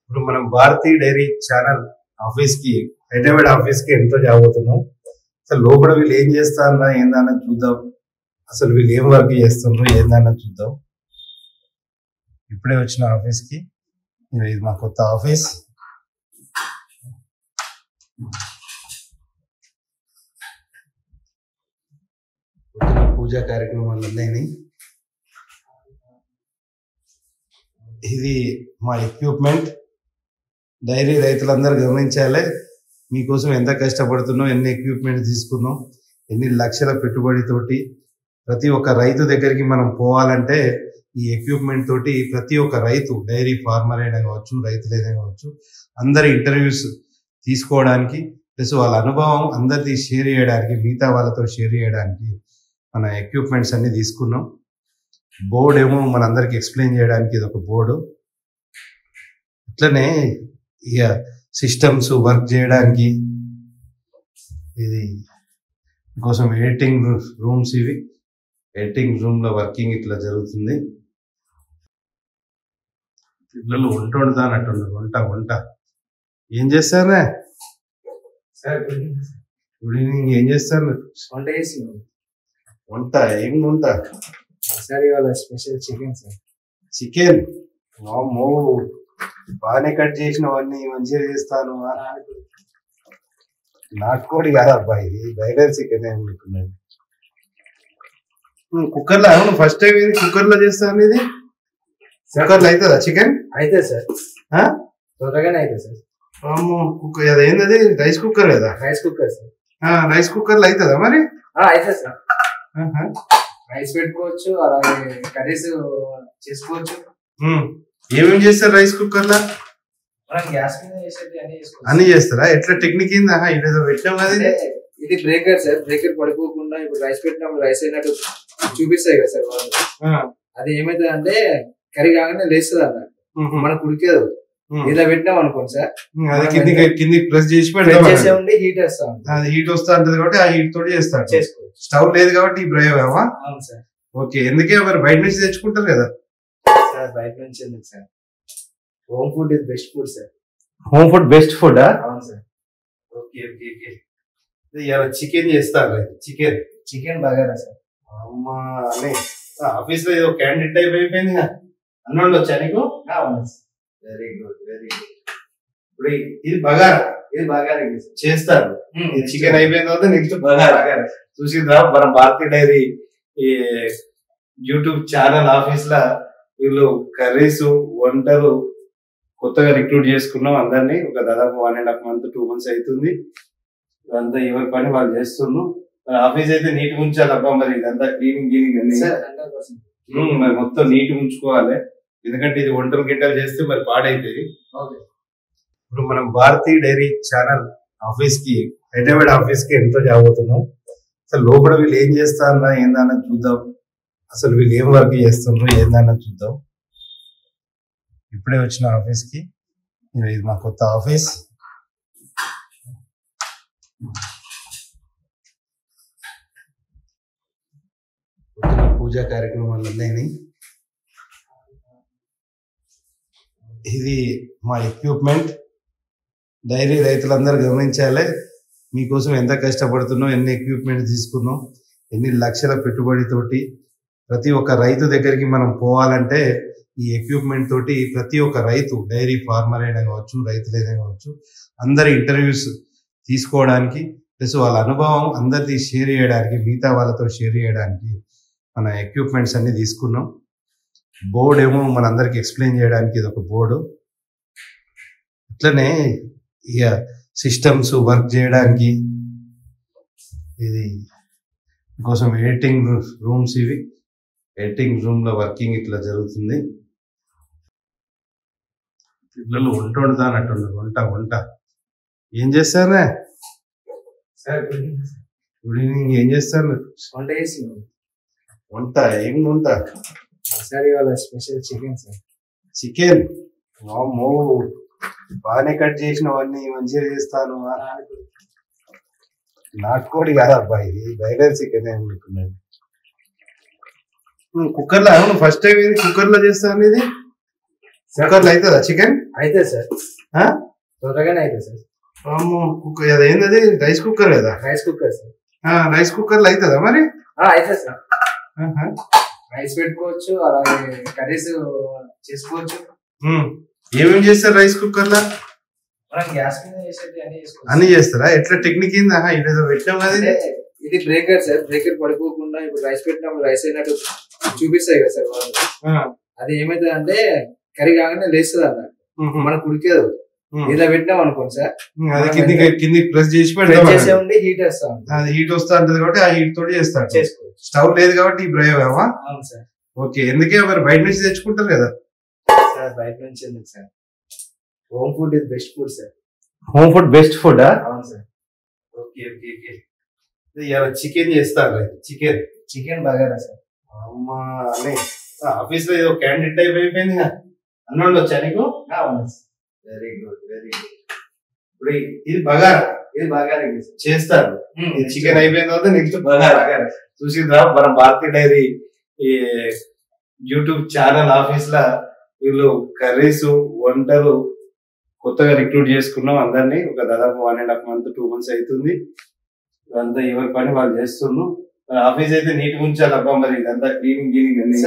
ఇప్పుడు మనం Bharati dairy channel office కి హైదరాబాద్ ఆఫీస్ కి ఎంటర్ చేయబోతున్నాం. అసలు లోపల వీళ్ళు ఏం చేస్తారా ఏందన్నది చూద్దాం. అసలు వీళ్ళు ఏం వర్క్ చేస్తున్నారు ఏందన్నది చూద్దాం. ఇప్పుడే వచ్చిన ఆఫీస్ కి, ఇది మా కొత్త ఆఫీస్. పూజా కార్యక్రమాలు ఉన్నాయి. ఇది మా ఎక్విప్మెంట్. డైరీ రైతులందరూ గమనించాలి, మీకోసం ఎంత కష్టపడుతున్నాం, ఎన్ని ఎక్విప్మెంట్ తీసుకున్నాం, ఎన్ని లక్షల పెట్టుబడితోటి. ప్రతి ఒక్క రైతు దగ్గరికి మనం పోవాలంటే ఈ ఎక్విప్మెంట్ తోటి ప్రతి ఒక్క రైతు, డైరీ ఫార్మర్ అయినా కావచ్చు, రైతులైనా కావచ్చు, అందరి ఇంటర్వ్యూస్ తీసుకోవడానికి, ప్లస్ వాళ్ళ అనుభవం అందరిది షేర్ చేయడానికి, మిగతా వాళ్ళతో షేర్ చేయడానికి మన ఎక్విప్మెంట్స్ అన్ని తీసుకున్నాం. బోర్డు ఏమో మనందరికి ఎక్స్ప్లెయిన్ చేయడానికి ఇది ఒక బోర్డు. అట్లనే ఇక సిస్టమ్స్ వర్క్ చేయడానికి ఇది కోసం ఎడిటింగ్ రూమ్స్. ఇవి ఎడిటింగ్ రూమ్ లో వర్కింగ్ ఇట్లా జరుగుతుంది. పిల్లలు వంట వండుతానట్టున్నారు. వంట ఏం చేస్తారా సార్? Good evening. ఏం చేస్తారు? వంట చేస్తున్నాం. వంట ఏం వంట సార్? ఇవాళ స్పెషల్ చికెన్ సార్. చికెన్? వామ్మో, బాగానే కట్ చేసినవన్నీ, మంచిగా చేస్తాను. నాటుకోడి కాదబ్బా, ఇది బయలర్ చికెన్ అనుకున్నది. కుక్కర్ లో అవును, ఫస్ట్ టైం ఇది కుక్కర్ లో చేస్తాను. ఇది కుక్కర్ లో అవుతుందా చికెన్? అయితే సార్ త్వరగానే అయితే సార్. కుక్కర్ అదేంటది? రైస్ కుక్కర్ కదా? Rice cooker sir. Rice cooker లో అవుతుందా మరి? అయితే సార్ రైస్ పెట్టుకోవచ్చు, అలాగే కర్రీస్ చేసుకోవచ్చు. ఏమేమి చేస్తారు రైస్ కుక్కర్ లో? మనం గ్యాస్ మీద చేసేది అన్ని చేస్తారా? ఎట్లా టెక్నిక్ ఏందా? ఇదేదో పెట్టాం కదా. ఇది బ్రేకర్ సార్. బ్రేకర్ పడిపోకుండా ఇప్పుడు రైస్ పెట్టినప్పుడు రైస్ అయినట్టు చూపిస్తాయి కదా సార్ వాళ్ళు. అది ఏమైతుంది అంటే కర్రీ కాగానే లేస్తుంది అన్నట్టు, మనకు ఉడికేది. ఇలా పెట్టినాం అనుకోండి సార్, అది కింది ప్రెస్ చేసి చేసే ఉండి హీట్ వేస్తాం. అది హీట్ వస్తా ఉంటది కాబట్టి ఆ హీట్ తోటి చేస్తాడు. చేసుకోవచ్చు. స్టవ్ లేదు కాబట్టి ఈ ప్రయోగమా? అవును సార్. ఓకే. ఎందుకే మరి బయట నుంచి తెచ్చుకుంటారు కదా సార్? బయట నుంచి ఎందుకు sir? Home food is best food sir. Home food best food? అవును sir. Okay okay okay. Chicken చేస్తారు. Chicken bagara sir. అమ్మా అన్నీ ఆఫీస్ లో ఏదో క్యాండిడేట్ టైప్ అయిపోయింది. అన్న ఉండొచ్చా నీకు? అవును sir. Very good very good. ఇప్పుడు ఇది బగారా, ఇది బగారా చేస్తారు. చికెన్ అయిపోయిన తర్వాత నెక్స్ట్ బగారా. చూసిందా మన భారతీ డైరీ ఈ యూట్యూబ్ ఛానల్ ఆఫీస్ లా వీళ్ళు కర్రీస్ వంటలు కొత్తగా రిక్రూట్ చేసుకున్నాం అందరినీ. ఒక దాదాపు 1.5 month 2 months అవుతుంది. ఇదంతా ఎవరి పని వాళ్ళు చేస్తున్నాం. ఆఫీస్ అయితే నీట్ గా ఉంచాలి అబ్బా. మరి ఇదంతా క్లీనింగ్ అన్ని మరి మొత్తం నీట్ గా ఉంచుకోవాలి, ఎందుకంటే ఇది వంటలు గిట్టలు చేస్తే మరి పాడైతుంది. ఇప్పుడు మనం భారతీ డైరీ ఛానల్ ఆఫీస్ కి హైదరాబాద్ ఆఫీస్ కి ఎంటర్ చేయబోతున్నాం. అసలు లోపల వీళ్ళు ఏం చేస్తారా ఏందన్నది చూద్దాం. అసలు వీళ్ళు ఏం వర్క్ చేస్తున్నారు ఏందన్నది చూద్దాం. ఇప్పుడే వచ్చిన ఆఫీస్ కి, ఇది మా కొత్త ఆఫీస్. పూజా కార్యక్రమాలు ఉన్నాయి. ఇది మా ఎక్విప్మెంట్. డైరీ రైతులందరూ గమనించాలి, మీకోసం ఎంత కష్టపడుతున్నాం, ఎన్ని ఎక్విప్మెంట్ తీసుకున్నాం, ఎన్ని లక్షల పెట్టుబడితోటి. ప్రతి ఒక్క రైతు దగ్గరికి మనం పోవాలంటే ఈ ఎక్విప్మెంట్ తోటి ప్రతి ఒక్క రైతు, డైరీ ఫార్మర్ అయినా కావచ్చు, రైతులైనా కావచ్చు, అందరి ఇంటర్వ్యూస్ తీసుకోవడానికి, ప్లస్ వాళ్ళ అనుభవం అందరిది షేర్ చేయడానికి, మిగతా వాళ్ళతో షేర్ చేయడానికి మన ఎక్విప్మెంట్స్ అన్ని తీసుకున్నాం. బోర్డు ఏమో మనందరికి ఎక్స్ప్లెయిన్ చేయడానికి ఇది ఒక బోర్డు. అట్లనే ఇక సిస్టమ్స్ వర్క్ చేయడానికి ఇది కోసం ఎడిటింగ్ రూమ్స్. ఇవి ఎడిటింగ్ రూమ్ లో వర్కింగ్ ఇట్లా జరుగుతుంది. పిల్లలు వంట వండుతానట్టున్నారు. వంట ఏం చేస్తారా సార్? Good evening. ఏం చేస్తారు? వంట చేస్తున్నాం. వంట ఏం వంట సార్? ఇవాళ స్పెషల్ చికెన్ సార్. చికెన్? వామ్మో, బాగానే కట్ చేసినవన్నీ, మంచిగా చేస్తాను. నాటుకోడి కాదబ్బా, ఇది బయలర్ చికెన్ అనుకున్నది. కుక్కర్ లో అవును, ఫస్ట్ టైం ఇది కుక్కర్ లో చేస్తాను. ఇది కుక్కర్లో అవుతుందా చికెన్? అయితే సార్ త్వరగానే అయితే సార్. కుక్కర్ అదేంటది? రైస్ కుక్కర్ కదా? Rice cooker sir. రైస్ కుక్కర్లో అవుతుందా మరి? అయితే సార్ రైస్ పెట్టుకోవచ్చు, అలాగే కర్రీస్ చేసుకోవచ్చు. ఏమేమి చేస్తారు రైస్ కుక్కర్ లో? మనం గ్యాస్ మీద చేసేది అన్ని చేస్తారా? ఎట్లా టెక్నిక్ ఏందా? ఇదేదో పెట్టాం కదా. ఇది బ్రేకర్ సార్. బ్రేకర్ పడిపోకుండా ఇప్పుడు రైస్ పెట్టినప్పుడు రైస్ అయినట్టు చూపిస్తాయి కదా సార్ వాళ్ళు. అది ఏమైతుంది అంటే కర్రీ కాగానే లేస్తుంది అన్నట్టు, మనకు ఉడికేది. ఇలా పెట్టినాం అనుకోండి సార్, అది కింది ప్రెస్ చేసి చేసే ఉండి హీట్ వేస్తాం. అది హీట్ వస్తా ఉంటుంది కాబట్టి ఆ హీట్ తోటి చేస్తాడు. చేసుకోవచ్చు. స్టవ్ లేదు కాబట్టి ఈ ప్రయోగమా? అవును సార్. ఓకే. ఎందుకే మరి బయట నుంచి తెచ్చుకుంటారు కదా సార్? బయట నుంచి ఎందుకు sir? Home food is best food sir. Home food best food? అవును sir. Okay okay okay. Chicken చేస్తారు. Chicken bagara sir. అమ్మా అని ఆఫీస్ లో ఏదో క్యాండిడేట్ టైప్ అయిపోయింది. అన్నోళ్ళు వచ్చా నీకు? Very good very good. ఇప్పుడు ఇది బగారా చేస్తారు. చికెన్ అయిపోయిన తర్వాత నెక్స్ట్ బగారా. చూసిందా మన భారతీయ డైరీ ఈ యూట్యూబ్ ఛానల్ ఆఫీస్ లా వీళ్ళు కర్రీస్ వంటలు కొత్తగా రిక్రూట్ చేసుకున్నాం అందరినీ. ఒక దాదాపు 1.5 months 2 months అవుతుంది. ఇదంతా ఎవరి పని వాళ్ళు చేస్తున్నాం. ఆఫీస్ అయితే నీట్ ఉంచాలి అబ్బా. మరి ఇదంతా క్లీనింగ్ అన్ని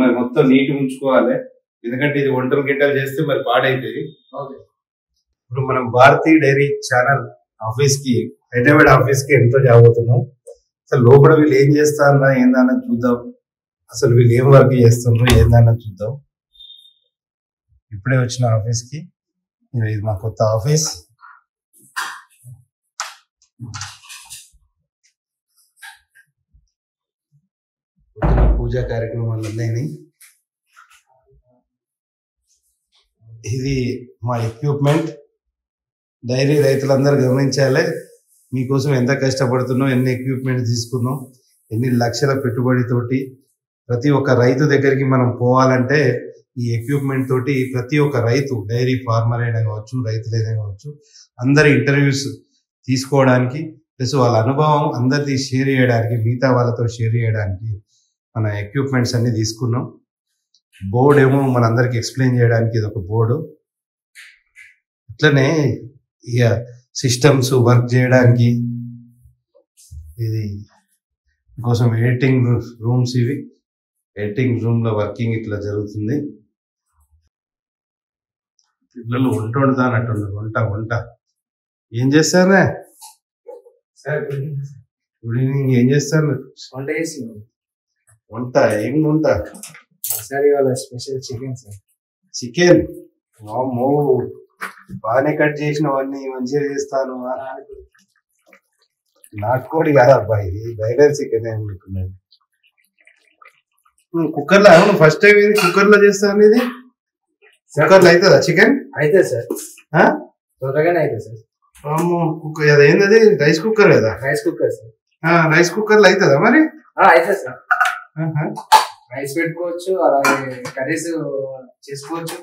మరి మొత్తం నీట్ ఉంచుకోవాలి. ఎందుకంటే ఇది వంటలు గిట్టలు చేస్తే మరి పాడైతుంది. ఇప్పుడు మనం భారతీయ డైరీ ఛానల్ ఆఫీస్ కి, హైదరాబాద్ ఆఫీస్ కి ఎంతో జాబోతున్నాం. అసలు లోపల వీళ్ళు ఏం చేస్తారా ఏందన్నా చూద్దాం. అసలు వీళ్ళు ఏం వర్క్ చేస్తున్నారు ఏందన్నా చూద్దాం. ఇప్పుడే వచ్చిన ఆఫీస్ కి. ఇది మా కొత్త ఆఫీస్. పూజా కార్యక్రమాలు ఉన్నాయి. ఇది మా ఎక్విప్మెంట్. డైరీ రైతులందరూ గమనించాలి. మీకోసం ఎంత కష్టపడుతున్నాం, ఎన్ని ఎక్విప్మెంట్ తీసుకున్నాం, ఎన్ని లక్షల పెట్టుబడితోటి. ప్రతి ఒక్క రైతు దగ్గరికి మనం పోవాలంటే ఈ ఎక్విప్మెంట్ తోటి ప్రతి ఒక్క రైతు, డైరీ ఫార్మర్ అయినా కావచ్చు, రైతులైనా కావచ్చు, అందరి ఇంటర్వ్యూస్ తీసుకోవడానికి, ప్లస్ వాళ్ళ అనుభవం అందరిది షేర్ చేయడానికి, మిగతా వాళ్ళతో షేర్ చేయడానికి మన ఎక్విప్మెంట్స్ అన్ని తీసుకున్నాం. బోర్డు ఏమో మనందరికి ఎక్స్ప్లెయిన్ చేయడానికి ఇది ఒక బోర్డు. అట్లనే ఇక సిస్టమ్స్ వర్క్ చేయడానికి ఇది కోసం ఎడిటింగ్ రూమ్స్. ఇవి ఎడిటింగ్ రూమ్ లో వర్కింగ్ ఇట్లా జరుగుతుంది. పిల్లలు వంట వండుతానట్టున్నారు. వంట ఏం చేస్తారా? Good evening. ఏం చేస్తారు? వంట చేసి. వంట ఏం వంట సార్? ఇవాళ స్పెషల్ చికెన్ సార్. చికెన్ వామ్మో, బాగానే కట్ చేసినవన్నీ మంచిగా చేస్తాను. నాటుకోడి కాదబ్బా, ఇది బయలర్ చికెన్ అనుకున్నాను. కుక్కర్ లో ఫస్ట్ టైం ఇది కుక్కర్ లో చేస్తాను. ఇది కుక్కర్ లో అవుతుందా చికెన్? అయితే సార్ త్వరగానే అయితే సార్. కుక్కర్ అదేంటది? రైస్ కుక్కర్ కదా? Rice cooker sir. Rice cooker లో అవుతుందా మరి? అయితే సార్ రైస్ పెట్టుకోవచ్చు, అలాగే కర్రీస్ చేసుకోవచ్చు.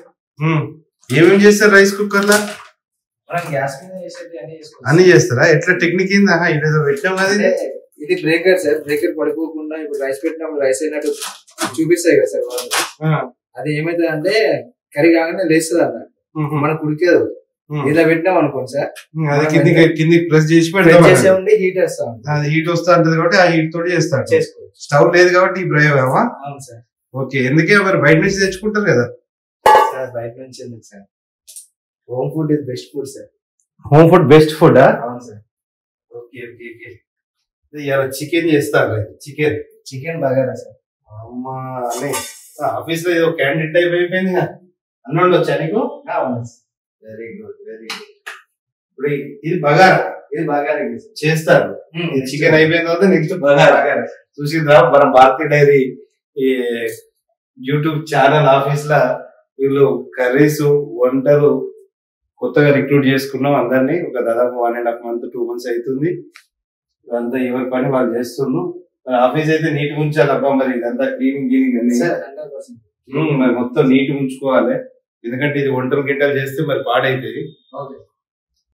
ఏమేమి చేస్తారు రైస్ కుక్కర్ లో? మనం గ్యాస్ మీద చేసేది అన్ని చేస్తారా? ఎట్లా టెక్నిక్ ఏందా? ఇదేదో పెట్టాం కదా. ఇది బ్రేకర్ సార్. బ్రేకర్ పడిపోకుండా ఇప్పుడు రైస్ పెట్టినప్పుడు రైస్ అయినట్టు చూపిస్తాయి కదా సార్ వాళ్ళు. అది ఏమైతుంది అంటే కర్రీ కాగానే లేస్తుంది అన్నట్టు, మనకు ఉడికేది. ఇలా పెట్టినాం అనుకోండి సార్, అది కింది ప్రెస్ చేసి చేసే ఉండి హీట్ వేస్తాం. అది హీట్ వస్తా ఉంటుంది కాబట్టి ఆ హీట్ తోటి చేస్తాడు. చేసుకోవచ్చు. స్టవ్ లేదు కాబట్టి ఈ ప్రయోగమా? అవును సార్. ఓకే. ఎందుకే మరి బయట నుంచి తెచ్చుకుంటారు కదా సార్? బయట నుంచి ఎందుకు sir? Home food is best food sir. Home food best food? అవును sir. Okay okay okay. Chicken చేస్తారు. Chicken bagara sir. అమ్మా అని ఆఫీస్ లో ఏదో క్యాండిడేట్ టైప్ అయిపోయింది. అన్నోళ్ళు వచ్చా నీకు? Very good very good. ఇప్పుడు ఇది బగారా చేస్తారు. చికెన్ అయిపోయిన తర్వాత నెక్స్ట్ బగారా. చూసిందా మన భారతీయ డైరీ ఈ యూట్యూబ్ ఛానల్ ఆఫీస్ లా వీళ్ళు కర్రీస్ వంటలు కొత్తగా రిక్రూట్ చేసుకున్నాం అందరినీ. ఒక దాదాపు 1.5 months 2 months అవుతుంది. ఇదంతా ఎవరి పని వాళ్ళు చేస్తున్నాం. ఆఫీస్ అయితే నీట్ ఉంచాలి అబ్బా. మరి ఇదంతా క్లీనింగ్ అన్ని మరి మొత్తం నీట్ ఉంచుకోవాలి. ఎందుకంటే ఇది వంటలు గిట్టలు చేస్తే మరి పాడైతుంది.